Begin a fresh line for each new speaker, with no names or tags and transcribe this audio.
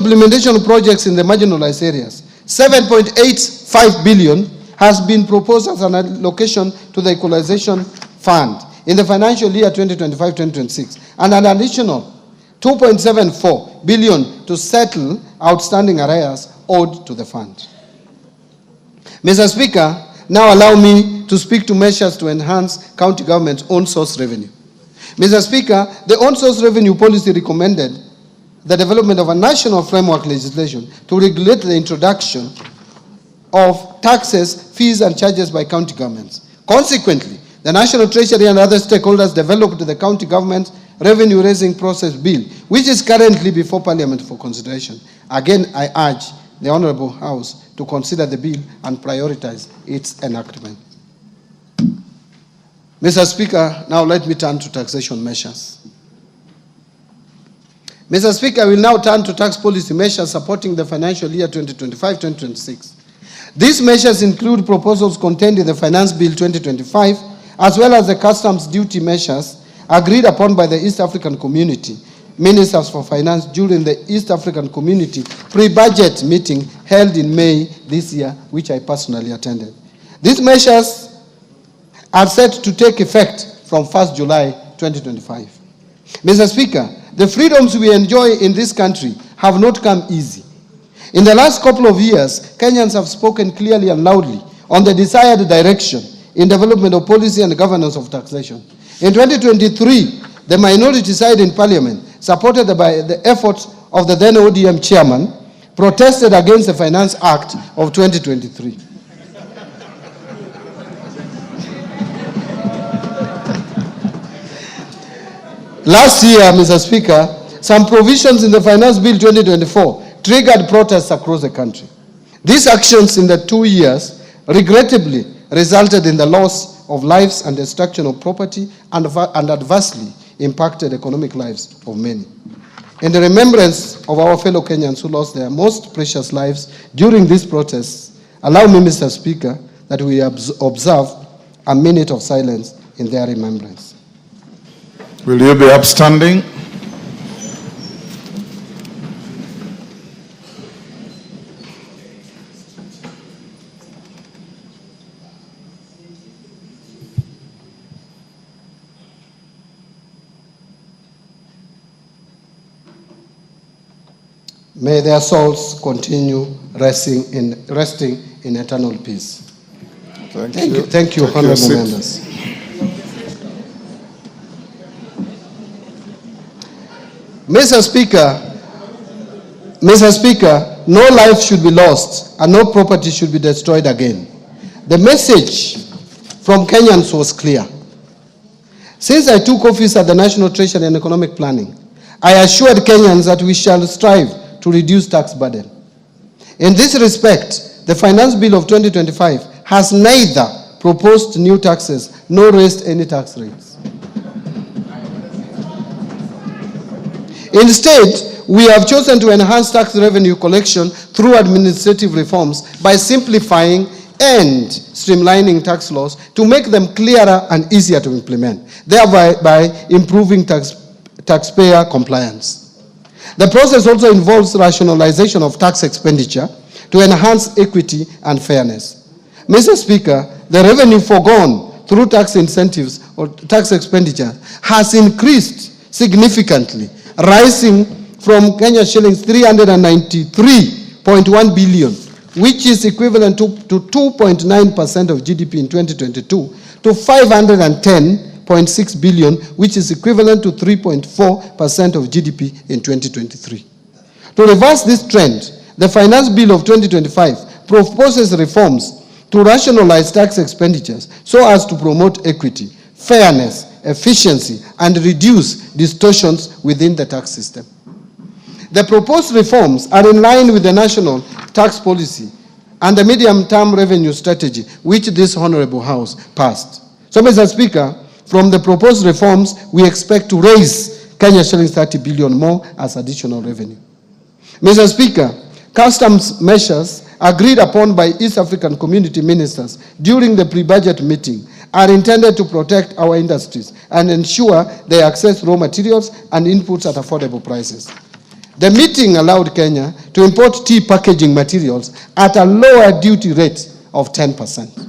implementation projects in the marginalized areas. 7.85 billion has been proposed as an allocation to the equalization fund in the financial year 2025-2026, and an additional 2.74 billion to settle outstanding arrears owed to the fund. Mr. Speaker, now allow me to speak to measures to enhance county government's own source revenue. Mr. Speaker, the own source revenue policy recommended the development of a national framework legislation to regulate the introduction of taxes, fees, and charges by county governments. Consequently, the National Treasury and other stakeholders developed the county government revenue-raising process bill, which is currently before Parliament for consideration. Again, I urge the Honourable House to consider the bill and prioritize its enactment. Mr. Speaker, now let me turn to taxation measures. Mr. Speaker, I will now turn to tax policy measures supporting the financial year 2025-2026. These measures include proposals contained in the Finance Bill 2025, as well as the customs duty measures agreed upon by the East African Community Ministers for Finance during the East African Community pre-budget meeting held in May this year, which I personally attended. These measures are set to take effect from 1st July 2025. Mr. Speaker, the freedoms we enjoy in this country have not come easy. In the last couple of years, Kenyans have spoken clearly and loudly on the desired direction in development of policy and governance of taxation. In 2023, the minority side in Parliament, supported by the efforts of the then ODM chairman, protested against the Finance Act of 2023. Last year, Mr. Speaker, some provisions in the Finance Bill 2024 triggered protests across the country. These actions in the 2 years regrettably resulted in the loss of lives and destruction of property and adversely impacted economic lives of many. In the remembrance of our fellow Kenyans who lost their most precious lives during these protests, allow me, Mr. Speaker, that we observe a minute of silence in their remembrance.
Will you be upstanding?
May their souls continue resting in eternal peace. Thank you, honorable members. Mr. Speaker, no life should be lost and no property should be destroyed again. The message from Kenyans was clear. Since I took office at the National Treasury and Economic Planning, I assured Kenyans that we shall strive to reduce tax burden. In this respect, the Finance Bill of 2025 has neither proposed new taxes nor raised any tax rates. Instead, we have chosen to enhance tax revenue collection through administrative reforms by simplifying and streamlining tax laws to make them clearer and easier to implement, thereby improving taxpayer compliance. The process also involves rationalization of tax expenditure to enhance equity and fairness. Mr. Speaker, the revenue foregone through tax incentives or tax expenditure has increased significantly, rising from Kenya shillings 393.1 billion, which is equivalent to 2.9% of GDP in 2022, to 510.6 billion, which is equivalent to 3.4% of GDP in 2023. To reverse this trend, the Finance Bill of 2025 proposes reforms to rationalize tax expenditures so as to promote equity, fairness, efficiency, and reduce distortions within the tax system. The proposed reforms are in line with the national tax policy and the medium-term revenue strategy, which this Honorable House passed. So, Mr. Speaker, from the proposed reforms, we expect to raise Kenya shillings 30 billion more as additional revenue. Mr. Speaker, customs measures agreed upon by East African Community Ministers during the pre-budget meeting are intended to protect our industries and ensure they access raw materials and inputs at affordable prices. The meeting allowed Kenya to import tea packaging materials at a lower duty rate of 10%.